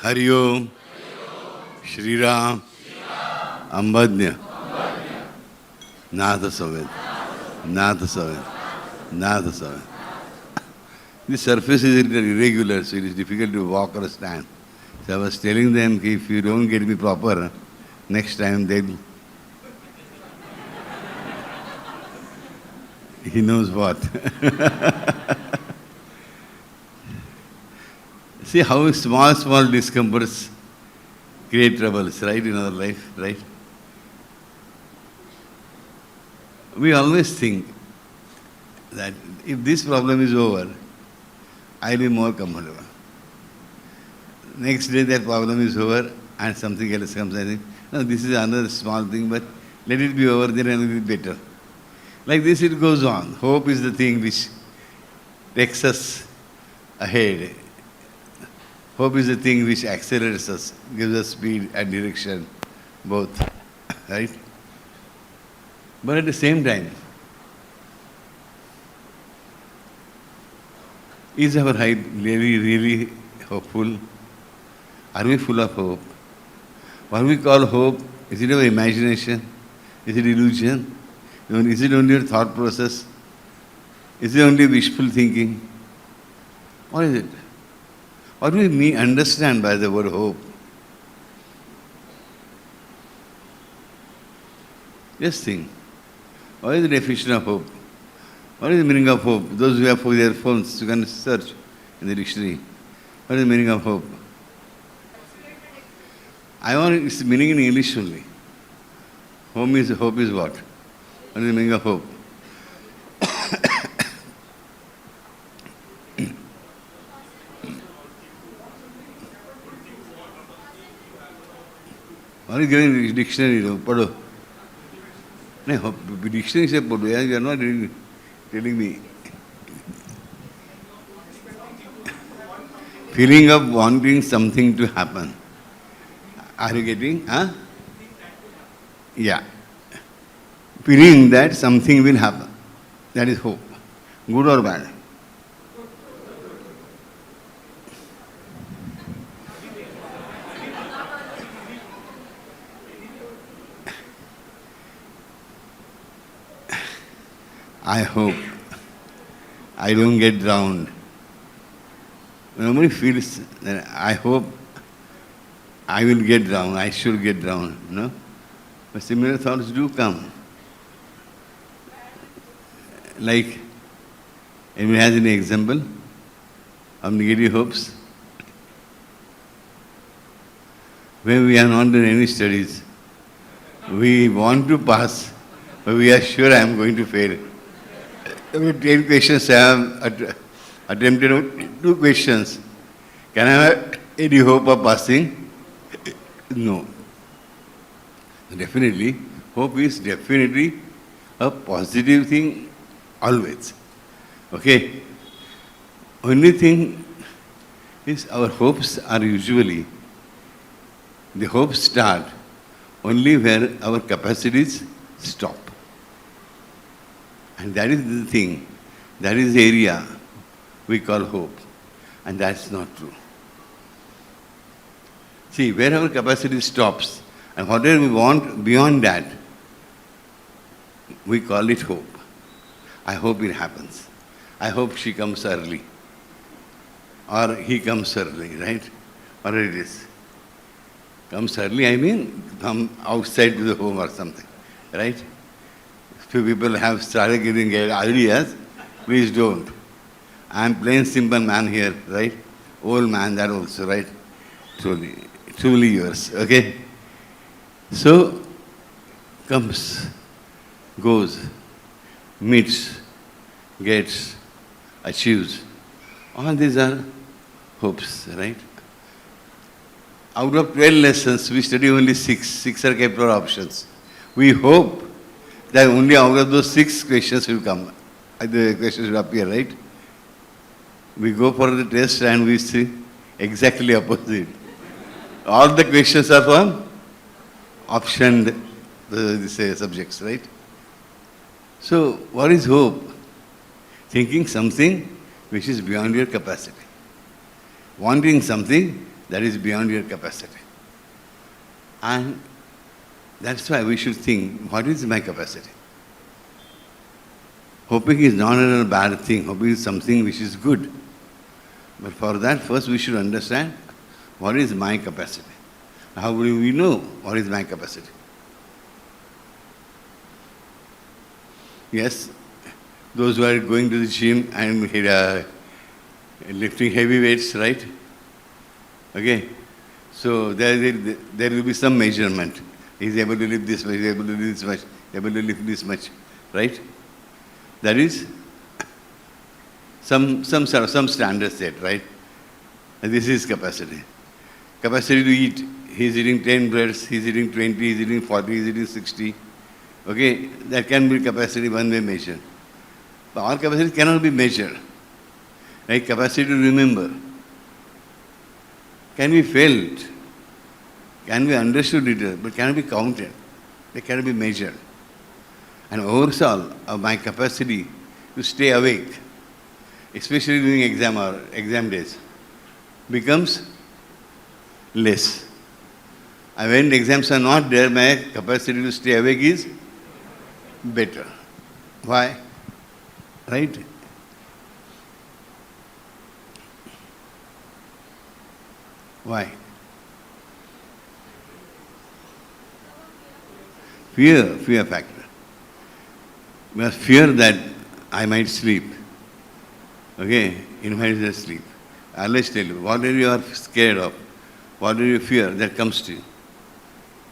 Hari Om, Shri Ram, Ambadnya, Natha Saved, Natha Saved, Natha Saved. The surface is irregular, so it is difficult to walk or stand. So I was telling them, if you don't get me proper, next time they'll... He knows what. See how small discomforts create troubles, right, in our life, right? We always think that if this problem is over, I'll be more comfortable. Next day that problem is over and something else comes. I think, no, this is another small thing, but let it be over there and it will be better. Like this it goes on. Hope is the thing which takes us ahead. Hope is the thing which accelerates us, gives us speed and direction, both. Right? But at the same time, is our life really hopeful? Are we full of hope? What we call hope, is it our imagination? Is it illusion? Is it only a thought process? Is it only wishful thinking? What is it? What do we understand by the word hope? Just think. What is the definition of hope? What is the meaning of hope? Those who have their phones, you can search in the dictionary. What is the meaning of hope? I want its meaning in English only. Hope is what? What is the meaning of hope? What is given in the dictionary? Pado. No, dictionary says pado. You are not telling me. Feeling of wanting something to happen. Are you getting? Huh? Yeah. Feeling that something will happen. That is hope. Good or bad? I hope I don't get drowned. Nobody feels that I hope I will get drowned, I should get drowned, no? But similar thoughts do come. Like, anyone has any example of negative hopes? When we have not done any studies, we want to pass, but we are sure I am going to fail. 10 questions I have attempted, 2 questions. Can I have any hope of passing? No. Definitely, hope is definitely a positive thing always. Okay? Only thing is our hopes are usually, the hopes start only where our capacities stop. And that is the thing, that is the area we call hope. And that's not true. See, where our capacity stops, and whatever we want beyond that, we call it hope. I hope it happens. I hope she comes early. Or he comes early, right? Whatever it is. Comes early, I mean, come outside to the home or something, right? Few people have started giving ideas. Please don't. I am plain simple man here, right? Old man, that also, right? Truly yours, okay? So, comes, goes, meets, gets, achieves. All these are hopes, right? Out of 12 lessons, we study only 6. 6 are kept for options. We hope that only out of those 6 questions will come. The questions will appear, right? We go for the test and we see exactly opposite. All the questions are from optioned subjects, right? So, what is hope? Thinking something which is beyond your capacity. Wanting something that is beyond your capacity. And that's why we should think, what is my capacity? Hoping is not a bad thing. Hoping is something which is good. But for that, first we should understand what is my capacity. How will we know what is my capacity? Yes, those who are going to the gym and lifting heavy weights, right? Okay, so there will be some measurement. He is able to lift this much, he is able to lift this much, able to lift this much, right? That is some standard set, right? And this is capacity. Capacity to eat. He is eating 10 breads, he is eating 20, he is eating 40, he is eating 60. Okay, that can be capacity one way measure. But our capacity cannot be measured. Right? Capacity to remember can be felt, can be understood later, but cannot be counted. They cannot be measured. And overall, of my capacity to stay awake, especially during exam days, becomes less. And when the exams are not there, my capacity to stay awake is better. Why? Right? Why? Fear factor. We must fear that I might sleep. Okay? Invited sleep. I'll let's tell you, whatever you are scared of, whatever you fear, that comes to you.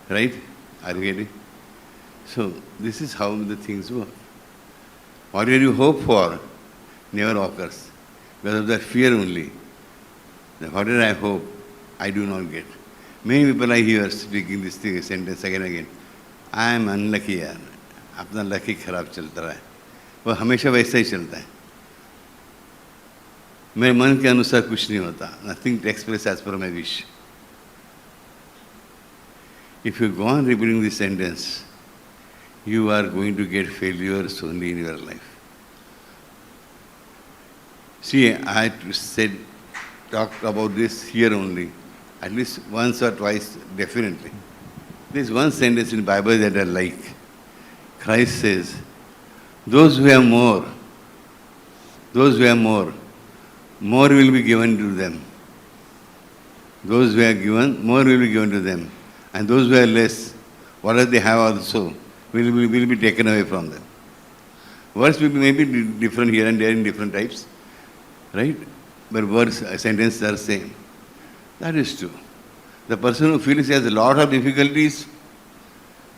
Right? Are you getting? So, this is how the things work. Whatever you hope for never occurs. Because of that fear only. That whatever I hope, I do not get. Many people I hear speaking this thing, sentence again and again. I am unlucky यार. अपना lucky खराब चलता रहा है. वो हमेशा वैसा ही चलता है. मेरे मन के अनुसार कुछ नहीं होता. Nothing takes place as per my wish. If you go on repeating this sentence, you are going to get failures only in your life. See, I talked about this here only, at least once or twice, definitely. There is one sentence in the Bible that I like. Christ says, those who have more, more will be given to them. Those who are given, more will be given to them. And those who are less, whatever they have also, will be taken away from them. Words will be maybe different here and there in different types, right? But words, sentences are same. That is true. The person who feels he has a lot of difficulties,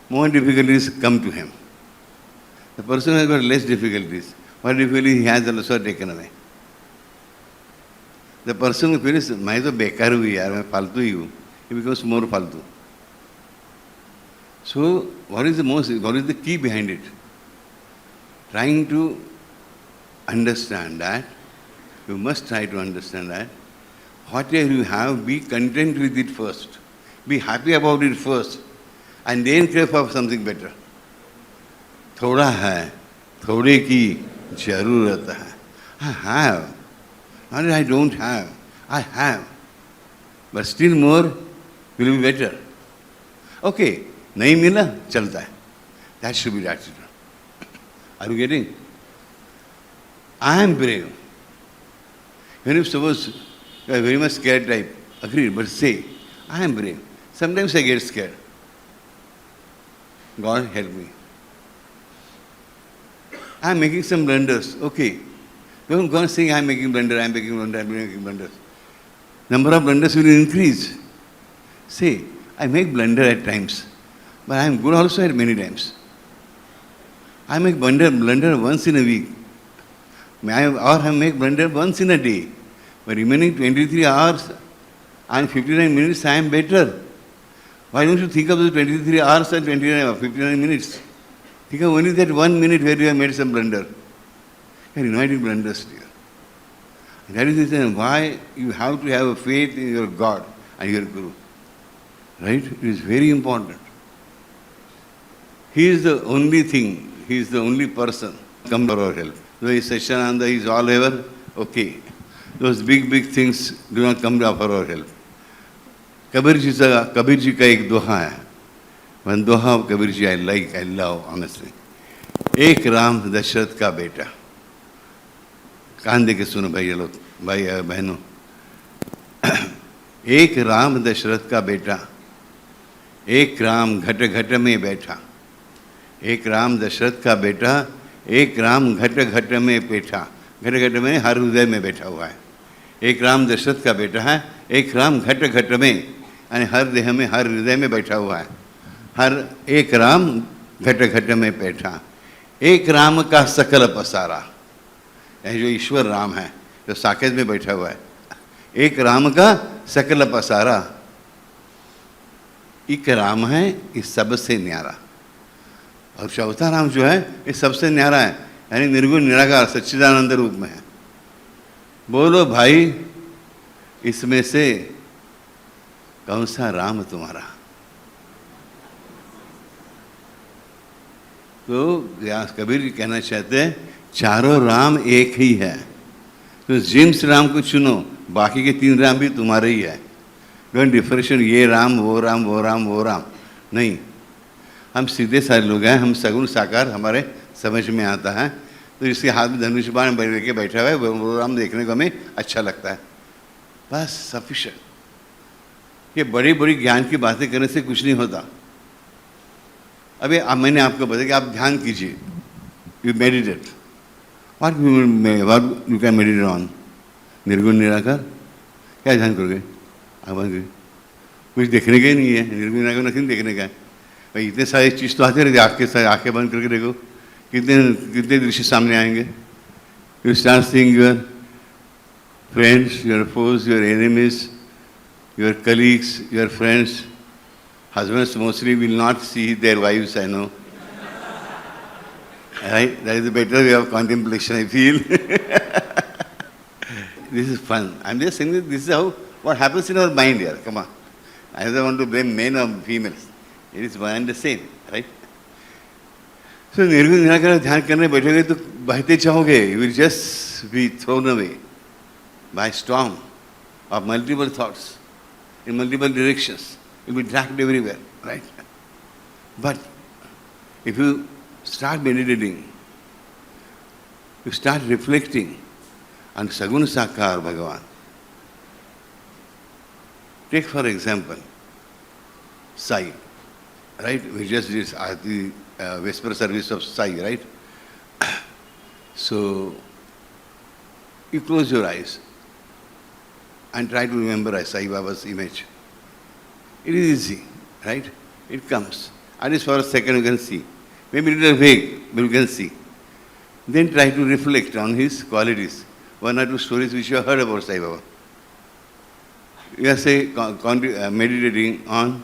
more difficulties come to him. The person who has got less difficulties, what difficulty he has also taken away. The person who feels, मैं तो बेकार हुई यार, मैं फालतू ही हूँ, he becomes more फालतू. So, what is the key behind it? Trying to understand that, you must try to understand that, whatever you have, be content with it first. Be happy about it first. And then crave for something better. थोड़ा है, थोड़े की जरूरत है. I have. Not that I don't have. I have. But still more will be better. Okay. नहीं मिला चलता है. That should be the attitude. Are you getting? I am brave. When you suppose you are very much scared type, agreed, but say, I am brave. Sometimes I get scared. God help me. I am making some blunders. Okay. Don't go on saying I am making blunders, I am making blunders. Number of blunders will increase. Say, I make blunder at times. But I am good also at many times. I make blunder once in a week. Or I make blunder once in a day. But remaining 23 hours and 59 minutes, I am better. Why don't you think of the 23 hours and 59 minutes? Think of only that 1 minute where you have made some blunder. You are inviting blunders here. And that is the reason why you have to have a faith in your God and your Guru. Right? It is very important. He is the only thing, he is the only person come for our help. Though he is Seshananda, he is all ever, okay. Those big things do not come for our help. Kabir ji का एक दोहा है. One Doha of Kabir ji I like, I love honestly. एक राम दशरथ का बेटा. कान दे के सुनो भाई लोग, भाई बहनों. एक राम दशरथ का बेटा, एक राम घट घट में बैठा. एक राम दशरथ का बेटा, एक राम घट घट में बैठा. घट घट में हर हृदय में बैठा हुआ है. एक राम दशरथ का बेटा है, एक राम घट घट में यानी हर देह में, हर हृदय में बैठा हुआ है. हर एक राम घट घट में बैठा. एक राम का सकल पसारा, यानी जो ईश्वर राम है, जो साकेत में बैठा हुआ है. एक राम का सकल पसारा. एक राम है इस सबसे न्यारा. और चौथा राम जो है इस सबसे न्यारा है, यानी निर्गुण निराकार सच्चिदानंद रूप में है. बोलो भाई, इसमें से कौन सा राम तुम्हारा? तो कबीर जी कहना चाहते हैं चारों राम एक ही है. तो जिस राम को चुनो, बाकी के 3 राम भी तुम्हारे ही है. डोंट डिफरेंशिएट ये राम वो राम वो राम वो राम नहीं. हम सीधे सारे लोग हैं, हम सगुण साकार हमारे समझ में आता है. तो इसके हाथ में धनुष बाण लेके बैठा हुआ है, वो राम देखने को हमें अच्छा लगता है. बस सफिशिएंट. ये बड़ी बड़ी ज्ञान की बातें करने से कुछ नहीं होता. अभी अब मैंने आपको बताया कि आप ध्यान कीजिए, you meditate. What you can meditate on? निर्गुण निराकार. क्या ध्यान करोगे? आप कुछ देखने का ही नहीं है. निर्गुण निराकार नहीं देखने का है भाई. इतने सारे चीज़ तो आते रहते. आँखें बंद करके देखो, कितने कितने दृश्य सामने आएंगे. You start seeing your friends, your force, your enemies, your colleagues, your friends. Husbands mostly will not see their wives, I know. Right? That is a better way of contemplation, I feel. This is fun. I'm just saying that this is how what happens in our mind here. Come on. I don't want to blame men or females. It is one and the same, right? So निर्गुण निराकार ध्यान करने बैठोगे तो बहते चाहोगे. You will just be thrown away by storm of multiple thoughts in multiple directions. You'll be dragged everywhere, right? But if you start meditating, you start reflecting on Saguna Sakar Bhagavan. Take for example, Sai, right? We just did the Vesper service of Sai, right? So, you close your eyes and try to remember Sai Baba's image. It is easy, right? It comes. At least for a second you can see. Maybe a little vague, but you can see. Then try to reflect on his qualities. 1 or 2 stories which you have heard about Sai Baba. You are say meditating on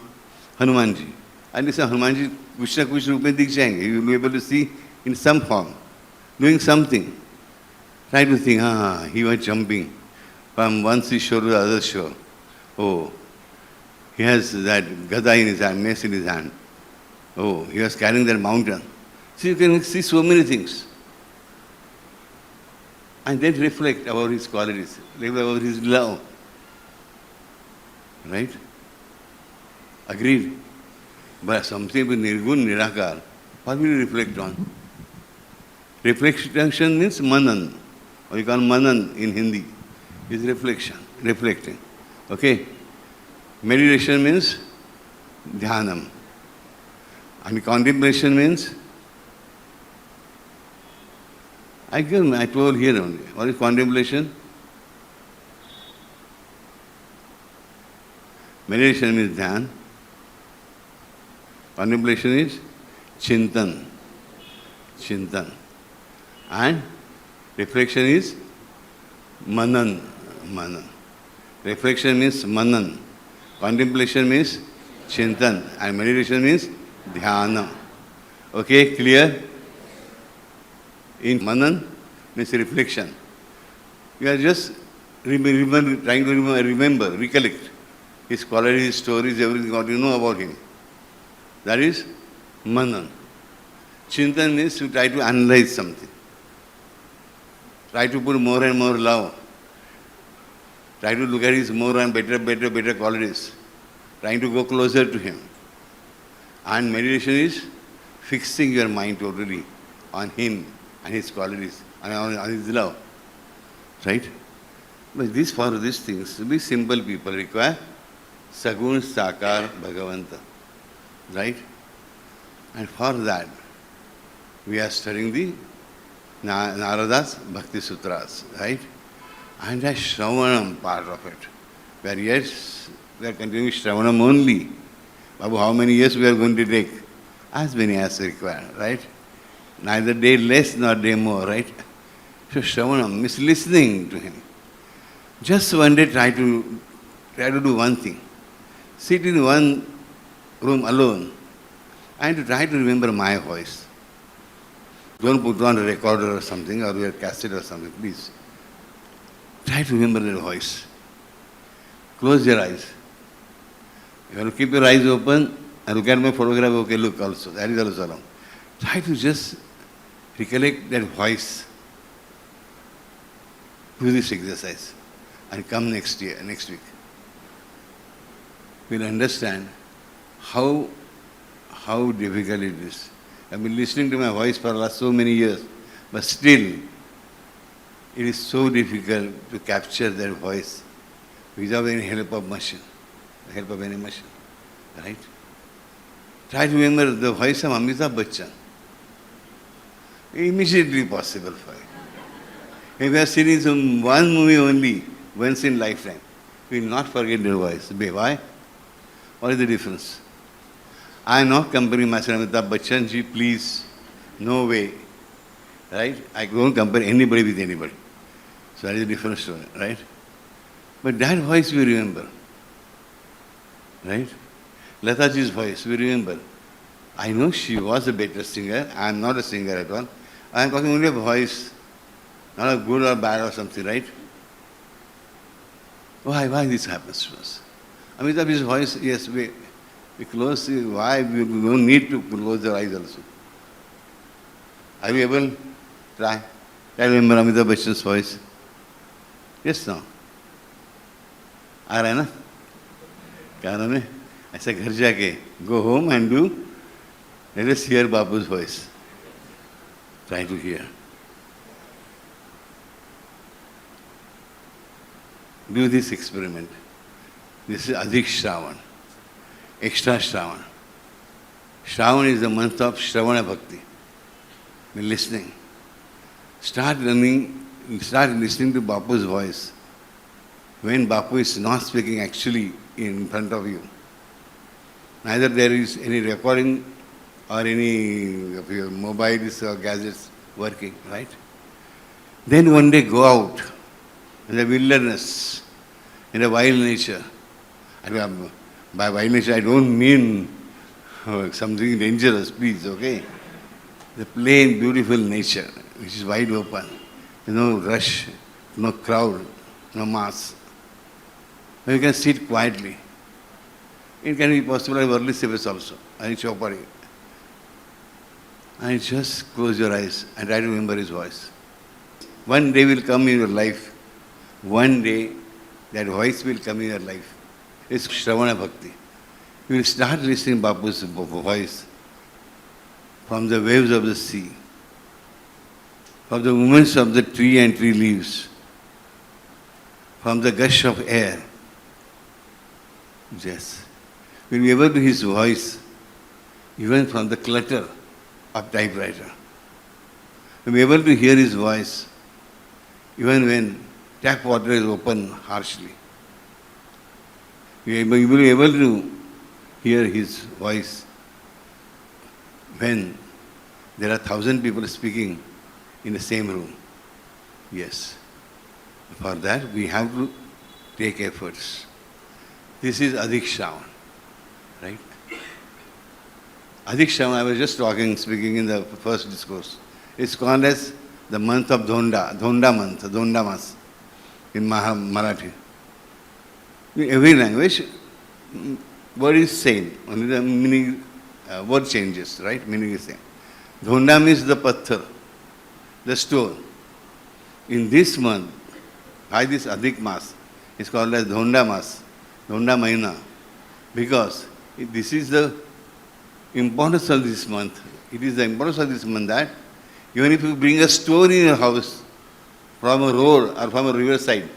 Hanumanji. And this Hanumanji कुछ ना कुछ रूप में दिख जाएंगे. You will be able to see in some form, doing something. Try to think, he was jumping from one seashore to the other shore. Oh, he has that gada in his hand, mace in his hand. Oh, he was carrying that mountain. So you can see so many things. And then reflect about his qualities, reflect about his love. Right? Agreed? But something with Nirgun, Nirakar, what will you reflect on? Reflection means manan, or you call manan in Hindi, is reflection, reflecting. Okay? Meditation means dhyanam. And contemplation means, I told here only. What is contemplation? Meditation means dhyan. Contemplation is chintan. Chintan. And reflection is manan. Manan. Reflection means manan. Contemplation means chintan. And meditation means dhyana. Okay, clear? In manan means reflection. You are just trying to remember, recollect his qualities, his stories, everything what you know about him. That is manan. Chintan means to try to analyze something. Try to put more and more love. Try to look at his more and better qualities. trying to go closer to Him. And meditation is fixing your mind totally on Him and His qualities, on His love. Right? But for these things, to be simple people require Sagun Sakar Bhagavanta. Right? And for that, we are studying the Narada's Bhaktisutras. Right? And the Shravanam part of it. Where yes, we are continuing Shravanam only. Babu, how many years we are going to take? As many as required, right? Neither day less nor day more, right? So Shravanam means listening to Him. Just one day try to do one thing. Sit in one room alone and to try to remember my voice. Don't put on a recorder or something or your cassette or something, please. Try to remember the voice. Close your eyes. You have to keep your eyes open and look at my photograph, okay, look also. That is also wrong. Try to just recollect that voice. Do this exercise and come next week. We'll understand how difficult it is. I've been listening to my voice for the last so many years, but still it is so difficult to capture that voice without any help of any machine. Right? Try to remember the voice of Amitabh Bachchan. Immediately possible for you. If you are sitting in one movie only, once in lifetime, you will not forget their voice. Why? What is the difference? I am not comparing myself with Amitabh Bachchan ji, please. No way. Right? I don't compare anybody with anybody. So that is a different story, right? But that voice we remember. Right? Lataji's voice, we remember. I know she was a better singer. I am not a singer at all. I am talking only of voice, not a good or bad or something, right? Why this happens to us? Amitabh's voice, yes, we close. Why? We don't need to close the eyes also. Are you able? Try. Try to remember Amitabh Bachchan's voice. Yes, no. आ रहा है ना? कारण है ऐसा घर जाके go home and do. Let us hear Bapu's voice. Try to hear. Do this experiment. This is Adhik Shravan, extra Shravan. Shravan is the month of Shravana Bhakti. Be listening. Start listening to Bapu's voice. When Bapu is not speaking actually in front of you. Neither there is any recording or any of your mobiles or gadgets working, right? Then one day go out in the wilderness, in the wild nature. And by wild nature I don't mean something dangerous, please, okay? The plain, beautiful nature, which is wide open. No rush, no crowd, no mass. You can sit quietly. It can be possible at early service also, and Chopari. And just close your eyes and try to remember his voice. One day will come in your life. One day that voice will come in your life. It's Shravana Bhakti. You will start listening Bapu's voice from the waves of the sea, from the movements of the tree and tree leaves, from the gush of air. Yes. You will be able to hear his voice even from the clutter of typewriter. You will be able to hear his voice even when tap water is open harshly. You will be able to hear his voice when there are 1,000 people speaking in the same room. Yes. For that we have to take efforts. This is Adhik Shravan, right? Adhik Shravan, I was just speaking in the first discourse. It's called as the month of Dhonda month, Dhonda Mas in Marathi. In every language, word is same, only the meaning, word changes, right? Meaning is same. Dhonda means the patthar, the stone. In this month, by this Adhik Mas, it's called as Dhonda Mas, Dhonda Mahina. Because this is the importance of this month. It is the importance of this month that even if you bring a stone in your house from a road or from a riverside,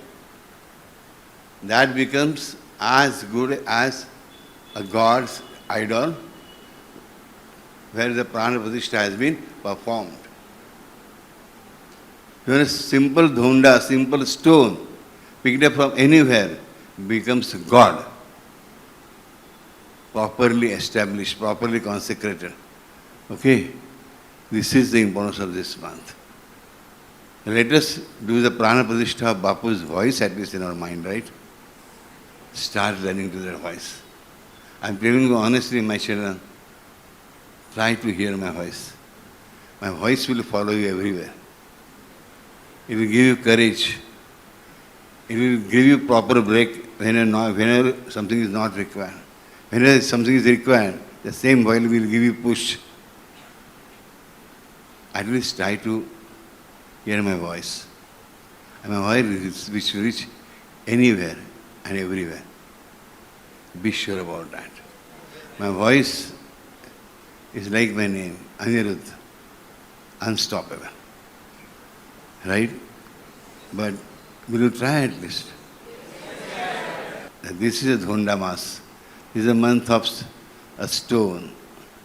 that becomes as good as a God's idol where the prana pratishtha has been performed. Even a simple dhonda, simple stone picked up from anywhere becomes God, properly established, properly consecrated. Okay? This is the importance of this month. Let us do the prana pratishtha of Bapu's voice, at least in our mind, right? Start learning to their voice. I am telling you honestly, my children, try to hear my voice. My voice will follow you everywhere. It will give you courage. It will give you proper break whenever something is not required. Whenever something is required, the same voice will give you push. At least try to hear my voice. And my voice which will reach anywhere and everywhere. Be sure about that. My voice is like my name, Aniruddha, unstoppable. Right? But will you try at least? This is a Dhonda Mas. This is a month of a stone,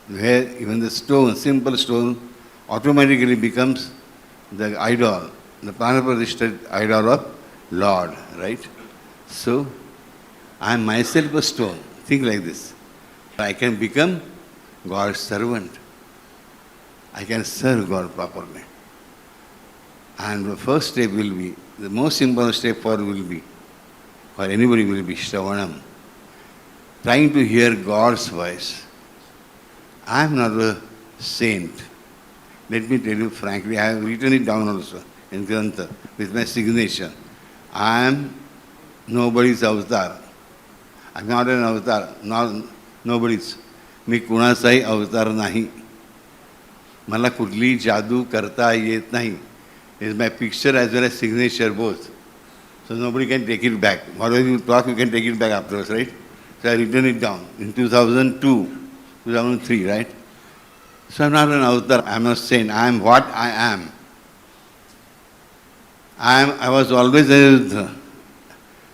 where even the stone, simple stone, automatically becomes the idol, the prana pratishtha idol of Lord, right? So, I am myself a stone. Think like this. I can become God's servant. I can serve God properly. And the first step will be, the most important step for anybody will be Shravanam. Trying to hear God's voice. I am not a saint. Let me tell you frankly, I have written it down also in Grantha with my signature. I am nobody's avatar. I am not an avatar, nobody's. मी कुणाचाही अवतार नाही. मला कुठली जादू करता येत नाही. It is my picture as well as signature both. So nobody can take it back. Whatever you talk, you can take it back afterwards, right? So I written it down in 2002, 2003, right? So I am not an avatar, I am not saint. I am what I am. I was always Aniruddha.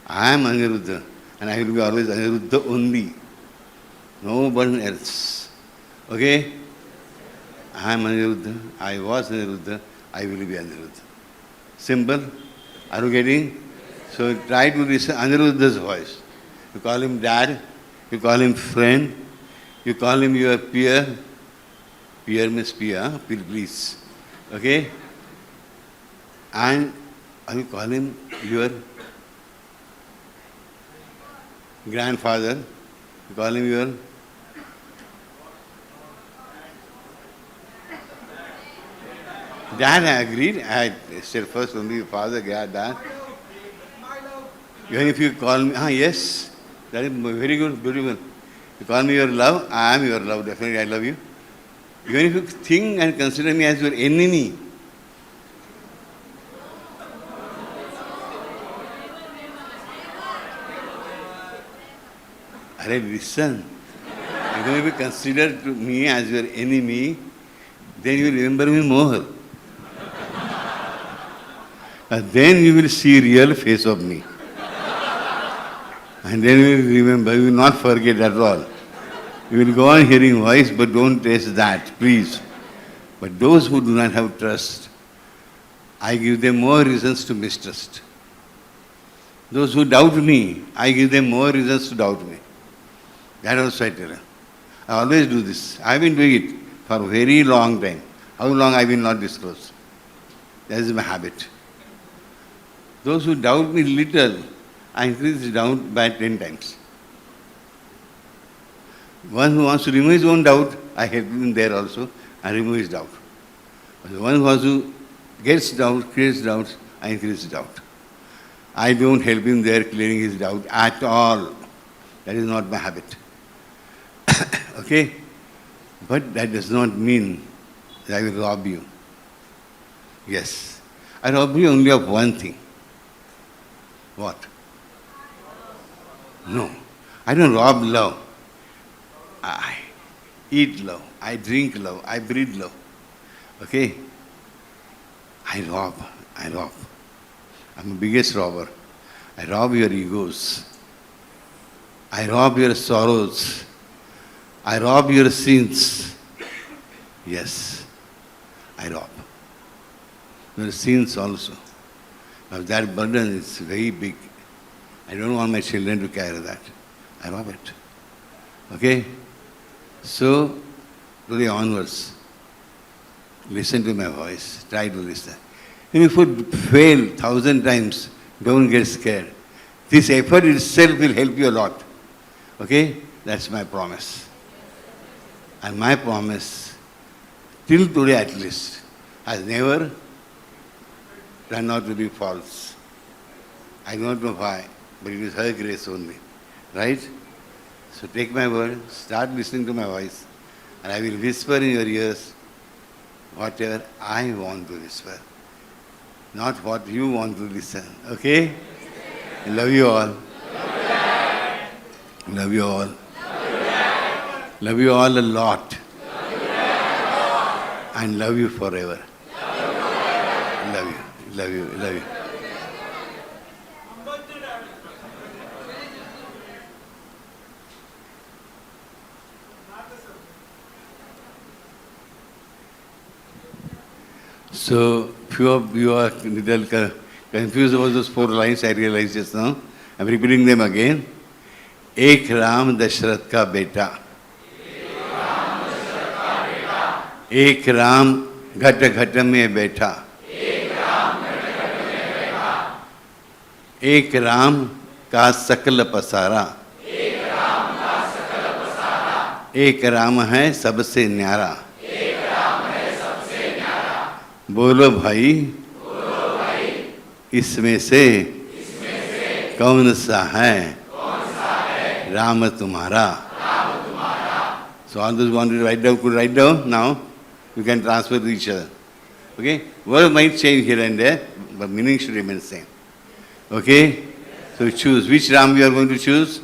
I am Aniruddha. And I will be always Aniruddha only. No one else. Okay? I am Aniruddha. I was Aniruddha. I will be Aniruddha. Simple? Are you getting? So try to listen Aniruddha's voice. You call him dad. You call him friend. You call him your peer. Peer means peer, please. Okay? And you call him your grandfather. You call him your dad. I agreed. I said first only father, dad. Even if you call me, yes, that is very good, beautiful. You call me your love, I am your love, definitely I love you. Even if you think and consider me as your enemy, listen. Even if you consider me as your enemy, then you will remember me more. And then you will see real face of me. And then you will remember, you will not forget at all. You will go on hearing voice, but don't taste that, please. But those who do not have trust, I give them more reasons to mistrust. Those who doubt me, I give them more reasons to doubt me. That also I tell you. I always do this. I have been doing it for a very long time. How long I will not disclose. That is my habit. Those who doubt me little, I increase the doubt by 10 times. One who wants to remove his own doubt, I help him there also and remove his doubt. But the one who wants to gets doubt, creates doubts, I increase his doubt. I don't help him there clearing his doubt at all. That is not my habit. Okay? But that does not mean that I will rob you. Yes. I rob you only of one thing. What? No. I don't rob love. I eat love, I drink love, I breathe love. Okay? I rob. I'm the biggest robber. I rob your egos. I rob your sorrows. I rob your sins. Yes, I rob. Your sins also. Now that burden is very big. I don't want my children to carry that. I rob it. Okay? So, today onwards, listen to my voice. Try to listen. If you fail 1,000 times, don't get scared. This effort itself will help you a lot. Okay? That's my promise. And my promise, till today at least, has never turned out to be false. I don't know why, but it is her grace only. Right? So take my word, start listening to my voice, and I will whisper in your ears whatever I want to whisper, not what you want to listen. Okay? I love you all. Love you all. Love you all a lot. And love you forever. Love you. Love you. Love you. So, few of you are little confused about those 4 lines I realized just now. I'm repeating them again. एक राम दशरथ का बेटा, एक राम घट घट में बैठा, एक राम का सकल पसारा, एक राम है सबसे न्यारा। बोलो भाई, इसमें से कौन सा है राम तुम्हारा? So all those who want to write down could write down now. You can transfer to each other. Okay? Word might change here and there, but meaning should remain same. Okay? So choose. Which Ram you are going to choose?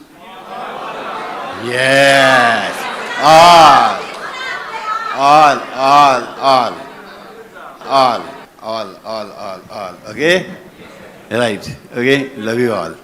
Yes. All. Okay? Right. Okay? Love you all.